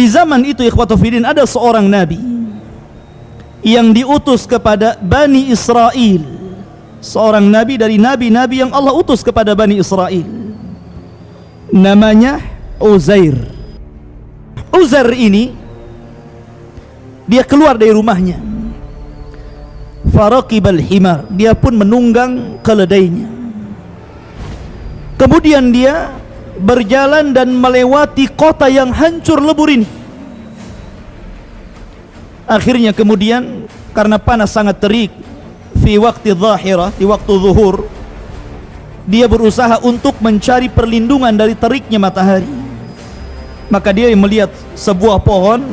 Di zaman itu ikhwatu fiddin ada seorang nabi yang diutus kepada Bani Israel, seorang nabi dari nabi-nabi yang Allah utus kepada Bani Israel, namanya Uzair. Uzair ini dia keluar dari rumahnya, faraqibal himar, dia pun menunggang keledainya. Kemudian dia berjalan dan melewati kota yang hancur lebur ini. Akhirnya kemudian karena panas sangat terik, fi waqti dhahirah, di waktu zuhur, dia berusaha untuk mencari perlindungan dari teriknya matahari. Maka dia melihat sebuah pohon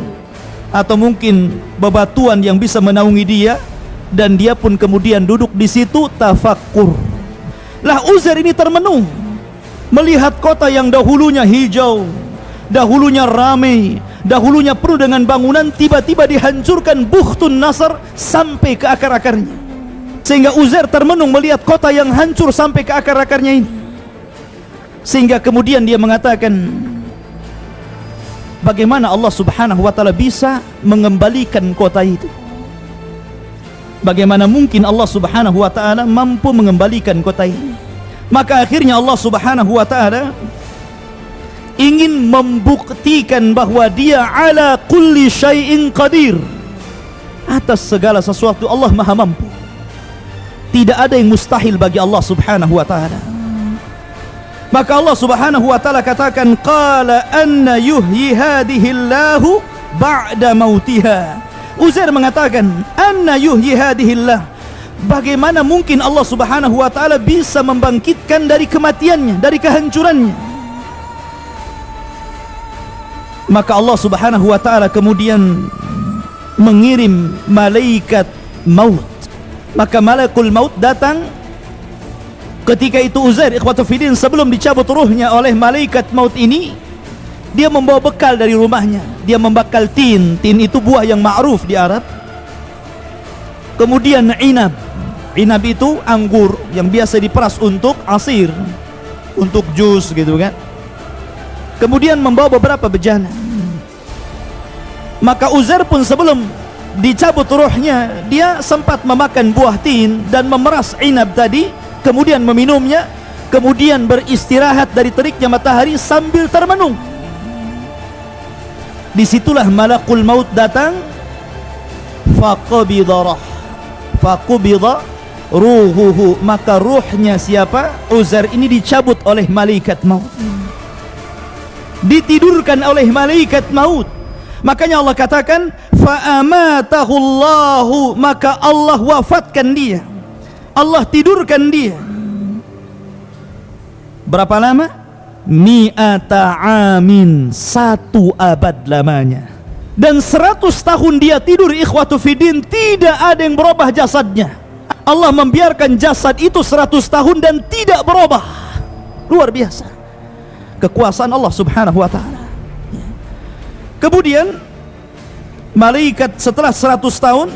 atau mungkin bebatuan yang bisa menaungi dia, dan dia pun kemudian duduk di situ tafakkur. Lah Uzair ini termenung melihat kota yang dahulunya hijau, dahulunya ramai, dahulunya penuh dengan bangunan, tiba-tiba dihancurkan Bukhtun Nasr sampai ke akar-akarnya. Sehingga Uzair termenung melihat kota yang hancur sampai ke akar-akarnya ini. Sehingga kemudian dia mengatakan, bagaimana Allah subhanahu wa ta'ala bisa mengembalikan kota itu? Bagaimana mungkin Allah subhanahu wa ta'ala mampu mengembalikan kota ini? Maka akhirnya Allah subhanahu wa ta'ala ingin membuktikan bahwa dia ala kulli syai'in qadir, atas segala sesuatu Allah maha mampu. Tidak ada yang mustahil bagi Allah subhanahu wa ta'ala. Maka Allah subhanahu wa ta'ala katakan, qala anna yuhyi hadihillahu ba'da mautiha. Uzair mengatakan, anna yuhyi hadihillah, bagaimana mungkin Allah subhanahu wa ta'ala bisa membangkitkan dari kematiannya, dari kehancurannya. Maka Allah subhanahu wa ta'ala kemudian mengirim malaikat maut. Maka malakul maut datang. Ketika itu Uzair ikhwatu fiddin sebelum dicabut ruhnya oleh malaikat maut ini, dia membawa bekal dari rumahnya. Dia membakal tin. Tin itu buah yang ma'ruf di Arab. Kemudian inab. Inab itu anggur yang biasa diperas untuk asir, untuk jus gitu kan. Kemudian membawa beberapa bejana. Maka Uzair pun sebelum dicabut ruhnya, dia sempat memakan buah tin dan memeras inab tadi, kemudian meminumnya, kemudian beristirahat dari teriknya matahari sambil termenung. Disitulah malakul maut datang, faqabidha ruhuhu, maka ruhnya siapa? Uzair ini dicabut oleh malaikat maut, ditidurkan oleh malaikat maut. Makanya Allah katakan, fa'amatahullahu, maka Allah wafatkan dia, Allah tidurkan dia. Berapa lama? Mi'ata amin, 1 abad lamanya. Dan 100 tahun dia tidur ikhwatu fiddin, tidak ada yang berubah jasadnya. Allah membiarkan jasad itu 100 tahun dan tidak berubah. Luar biasa kekuasaan Allah subhanahu wa ta'ala. Kemudian malaikat setelah 100 tahun,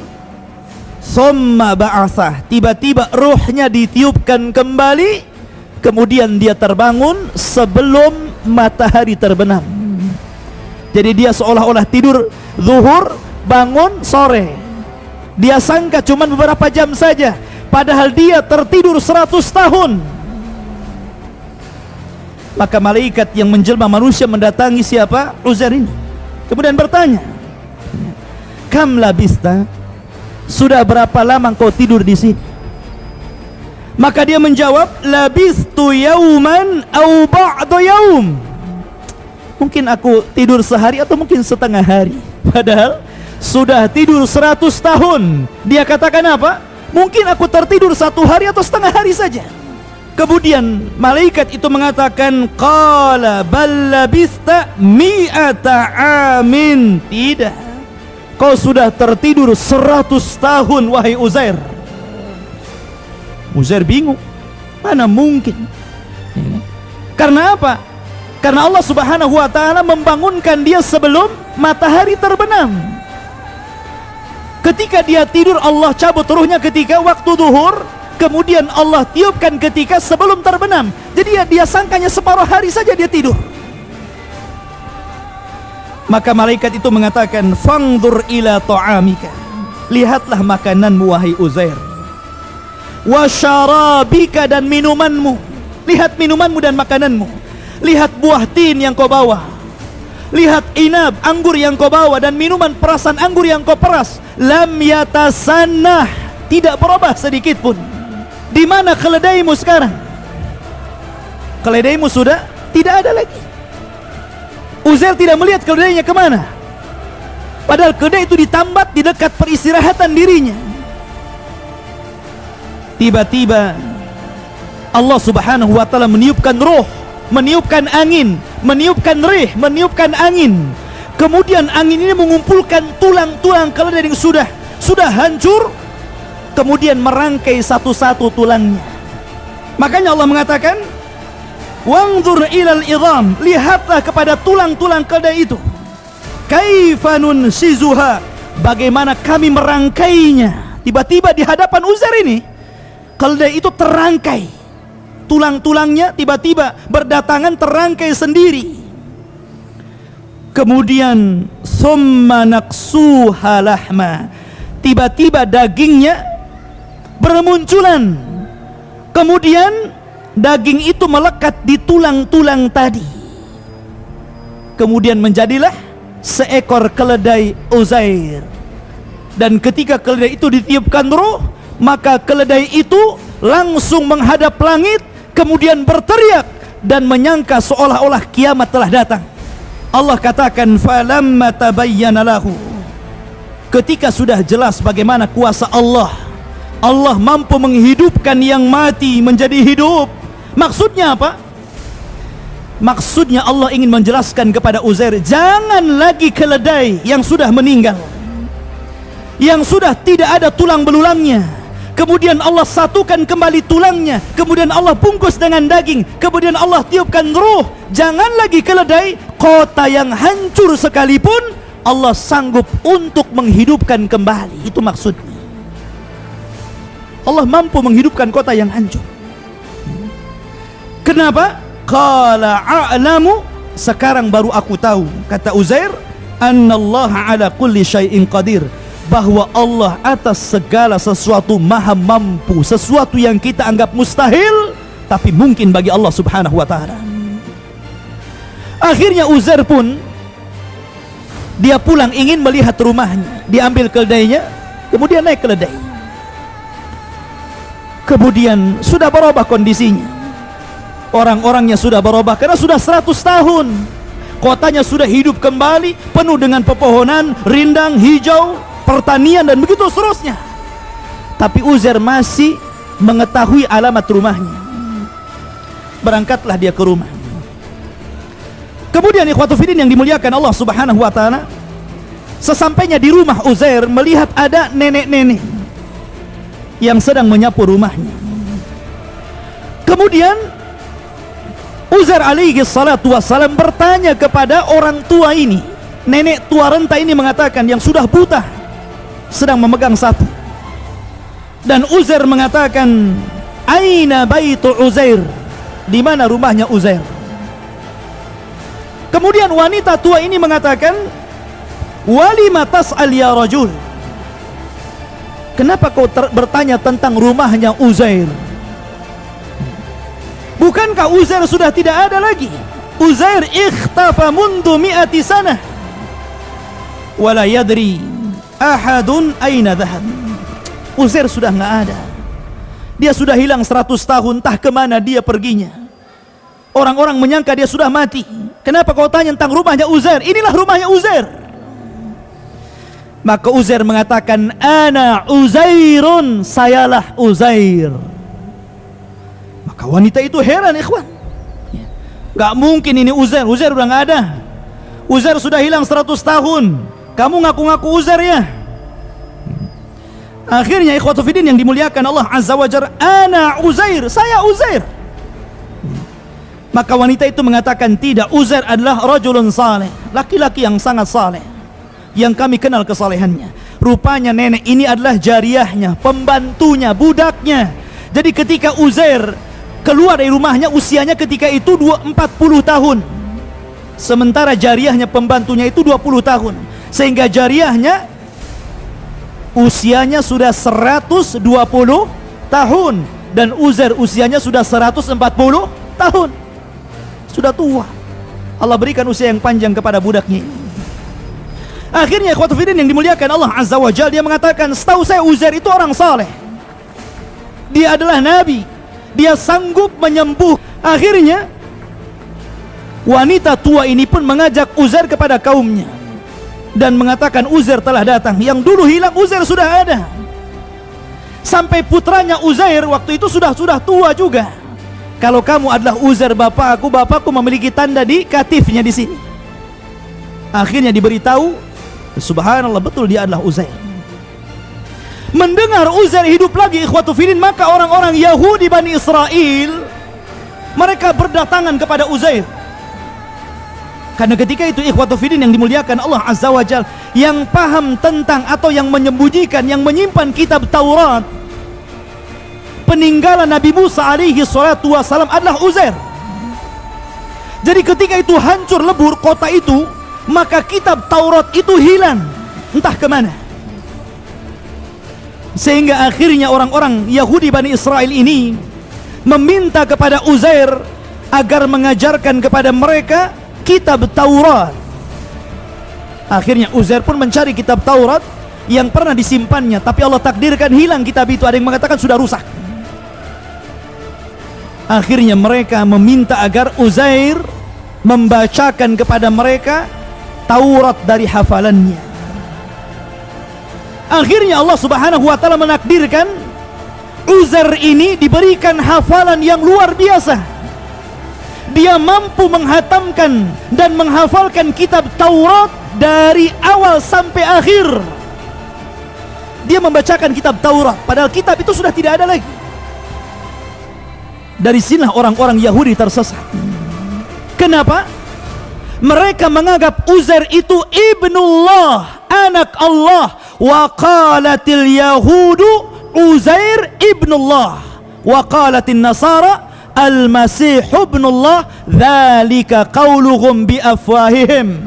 thumma ba'athah, tiba-tiba ruhnya ditiupkan kembali. Kemudian dia terbangun sebelum matahari terbenam. Jadi dia seolah-olah tidur zuhur, bangun sore. Dia sangka cuma beberapa jam saja, padahal dia tertidur 100 tahun. Maka malaikat yang menjelma manusia mendatangi siapa? Uzair ini. Kemudian bertanya, kam labista, sudah berapa lama kau tidur di sini? Maka dia menjawab, labistu yauman au ba'da yaum, mungkin aku tidur sehari atau mungkin setengah hari. Padahal sudah tidur 100 tahun. Dia katakan apa? Mungkin aku tertidur 1 hari atau setengah hari saja. Kemudian malaikat itu mengatakan, qala bal labista mi'ata amin, tidak, kau sudah tertidur 100 tahun wahai Uzair. Uzair bingung, mana mungkin? Karena apa? Karena Allah subhanahu wa ta'ala membangunkan dia sebelum matahari terbenam. Ketika dia tidur, Allah cabut ruhnya ketika waktu zuhur, kemudian Allah tiupkan ketika sebelum terbenam. Jadi dia sangkanya separuh hari saja dia tidur. Maka malaikat itu mengatakan, fangdur ila ta'amika, lihatlah makananmu wahai Uzair, wa syarabika, dan minumanmu, lihat minumanmu dan makananmu, lihat buah tin yang kau bawa, lihat inab, anggur yang kau bawa, dan minuman perasan anggur yang kau peras, lam yatasannah, tidak berubah sedikit pun. Di mana keledaimu sekarang? Keledaimu sudah tidak ada lagi. Uzair tidak melihat keledainya kemana, padahal keledai itu ditambat di dekat peristirahatan dirinya. Tiba-tiba Allah subhanahu wa ta'ala meniupkan roh, meniupkan angin, meniupkan rih, meniupkan angin. Kemudian angin ini mengumpulkan tulang-tulang keledai yang sudah hancur, kemudian merangkai satu-satu tulangnya. Makanya Allah mengatakan, wangzur ilal idham, lihatlah kepada tulang-tulang keledai itu, kaifa nunsizuha, bagaimana kami merangkainya. Tiba-tiba di hadapan Uzair ini, keledai itu terangkai, tulang-tulangnya tiba-tiba berdatangan terangkai sendiri. Kemudian summa naqsuha lahma, tiba-tiba dagingnya bermunculan. Kemudian daging itu melekat di tulang-tulang tadi. Kemudian menjadilah seekor keledai Uzair. Dan ketika keledai itu ditiupkan roh, maka keledai itu langsung menghadap langit, kemudian berteriak dan menyangka seolah-olah kiamat telah datang. Allah katakan, falamma tabayyana lahu, ketika sudah jelas bagaimana kuasa Allah, Allah mampu menghidupkan yang mati menjadi hidup. Maksudnya apa? Maksudnya Allah ingin menjelaskan kepada Uzair, jangan lagi keledai yang sudah meninggal, yang sudah tidak ada tulang belulangnya, kemudian Allah satukan kembali tulangnya, kemudian Allah bungkus dengan daging, kemudian Allah tiupkan ruh. Jangan lagi keledai, kota yang hancur sekalipun Allah sanggup untuk menghidupkan kembali. Itu maksudnya. Allah mampu menghidupkan kota yang hancur. Kenapa? Qala a'lamu, sekarang baru aku tahu, kata Uzair, annallaha ala kulli syai'in qadir, bahwa Allah atas segala sesuatu maha mampu. Sesuatu yang kita anggap mustahil, tapi mungkin bagi Allah subhanahu wa ta'ala. Akhirnya Uzair pun dia pulang ingin melihat rumahnya. Diambil keledainya, kemudian naik keledai. Kemudian sudah berubah kondisinya, orang-orangnya sudah berubah karena sudah 100 tahun. Kotanya sudah hidup kembali, penuh dengan pepohonan, rindang, hijau, pertanian dan begitu seterusnya. Tapi Uzair masih mengetahui alamat rumahnya. Berangkatlah dia ke rumah. Kemudian ikhwatu fiddin yang dimuliakan Allah subhanahu wa ta'ala, sesampainya di rumah Uzair melihat ada nenek-nenek yang sedang menyapu rumahnya. Kemudian Uzair alaihi salatu wassalam bertanya kepada orang tua ini. Nenek tua renta ini mengatakan, yang sudah buta, sedang memegang sapu. Dan Uzair mengatakan, aina baitu Uzair, di mana rumahnya Uzair? Kemudian wanita tua ini mengatakan, walima tas'al ya rajul, kenapa kau bertanya tentang rumahnya Uzair? Bukankah Uzair sudah tidak ada lagi? Uzair ikhtafa mundu mi'ati sanah wala yadri ahadun aina dhahab. Uzair sudah nggak ada. Dia sudah hilang 100 tahun, entah kemana dia perginya. Orang-orang menyangka dia sudah mati. Kenapa kau tanya tentang rumahnya Uzair? Inilah rumahnya Uzair. Maka Uzair mengatakan, ana Uzairun, sayalah Uzair. Maka wanita itu heran, ikhwan. Gak mungkin ini Uzair. Uzair udah gak ada. Uzair sudah hilang 100 tahun. Kamu ngaku-ngaku Uzair ya? Akhirnya ikhwatu fiddin yang dimuliakan Allah azza wa jalla, ana Uzair, saya Uzair. Maka wanita itu mengatakan, tidak, Uzair adalah rajulun saleh, laki-laki yang sangat saleh, yang kami kenal kesalehannya. Rupanya nenek ini adalah jariyahnya, pembantunya, budaknya. Jadi ketika Uzair keluar dari rumahnya, usianya ketika itu 40 tahun. sementara jariyahnya pembantunya itu 20 tahun, sehingga jariyahnya usianya sudah 120 tahun dan Uzair usianya sudah 140 tahun. Sudah tua. Allah berikan usia yang panjang kepada budaknya. Akhirnya ikhwatu fiddin yang dimuliakan Allah Azza wa Jalla, dia mengatakan, setahu saya Uzair itu orang saleh. Dia adalah nabi. Dia sanggup menyembuh. Akhirnya wanita tua ini pun mengajak Uzair kepada kaumnya dan mengatakan Uzair telah datang. Yang dulu hilang Uzair sudah ada. Sampai putranya Uzair waktu itu sudah tua juga. Kalau kamu adalah Uzair bapakku memiliki tanda di katifnya di sini. Akhirnya diberitahu, subhanallah, betul dia adalah Uzair. Mendengar Uzair hidup lagi, ikhwatu fiddin, maka orang-orang Yahudi Bani Israel mereka berdatangan kepada Uzair. Karena ketika itu ikhwatu fiddin yang dimuliakan Allah Azza wa Jalla, yang paham tentang atau yang menyembunyikan, yang menyimpan kitab Taurat peninggalan Nabi Musa alaihi salatu wassalam adalah Uzair. Jadi ketika itu hancur lebur kota itu, maka kitab Taurat itu hilang, entah kemana. Sehingga akhirnya orang-orang Yahudi Bani Israel ini meminta kepada Uzair agar mengajarkan kepada mereka kitab Taurat. Akhirnya Uzair pun mencari kitab Taurat yang pernah disimpannya, tapi Allah takdirkan hilang kitab itu. Ada yang mengatakan sudah rusak. Akhirnya mereka meminta agar Uzair membacakan kepada mereka Taurat dari hafalannya. Akhirnya Allah Subhanahu wa taala menakdirkan Uzair ini diberikan hafalan yang luar biasa. Dia mampu menghatamkan dan menghafalkan kitab Taurat dari awal sampai akhir. Dia membacakan kitab Taurat, padahal kitab itu sudah tidak ada lagi. Dari sinilah orang-orang Yahudi tersesat. Kenapa? Mereka menganggap Uzair itu ibnullah, anak Allah. Wa qalatil yahudu Uzair ibnullah wa qalatin nasara al-masih ibnullah dzalika qauluhum bi afwahihim.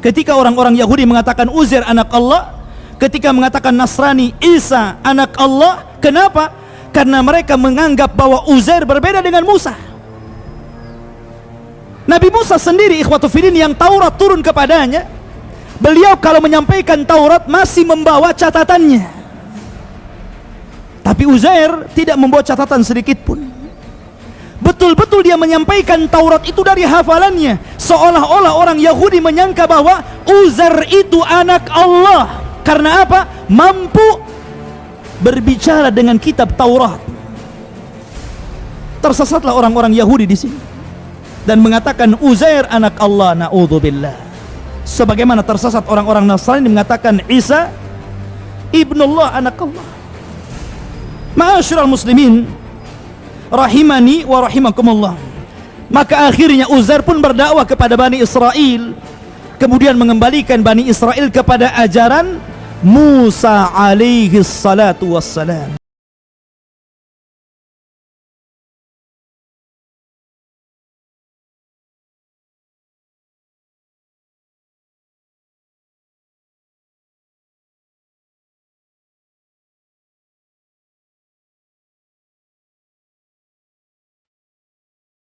Ketika orang-orang Yahudi mengatakan Uzair anak Allah, ketika mengatakan Nasrani Isa anak Allah, kenapa? Karena mereka menganggap bahwa Uzair berbeda dengan Musa. Nabi Musa sendiri ikhwatu fiddin yang Taurat turun kepadanya, beliau kalau menyampaikan Taurat masih membawa catatannya. Tapi Uzair tidak membawa catatan sedikit pun. Betul-betul dia menyampaikan Taurat itu dari hafalannya. Seolah-olah orang Yahudi menyangka bahwa Uzair itu anak Allah. Karena apa? Mampu berbicara dengan kitab Taurat. Tersesatlah orang-orang Yahudi di sini dan mengatakan Uzair anak Allah, na'udzubillah. Sebagaimana tersesat orang-orang Nasrani mengatakan Isa ibnullah, anak Allah. Ma'asyiral muslimin rahimani wa rahimakumullah. Maka akhirnya Uzair pun berdakwah kepada Bani Israel, kemudian mengembalikan Bani Israel kepada ajaran Musa alaihi salatu wassalam.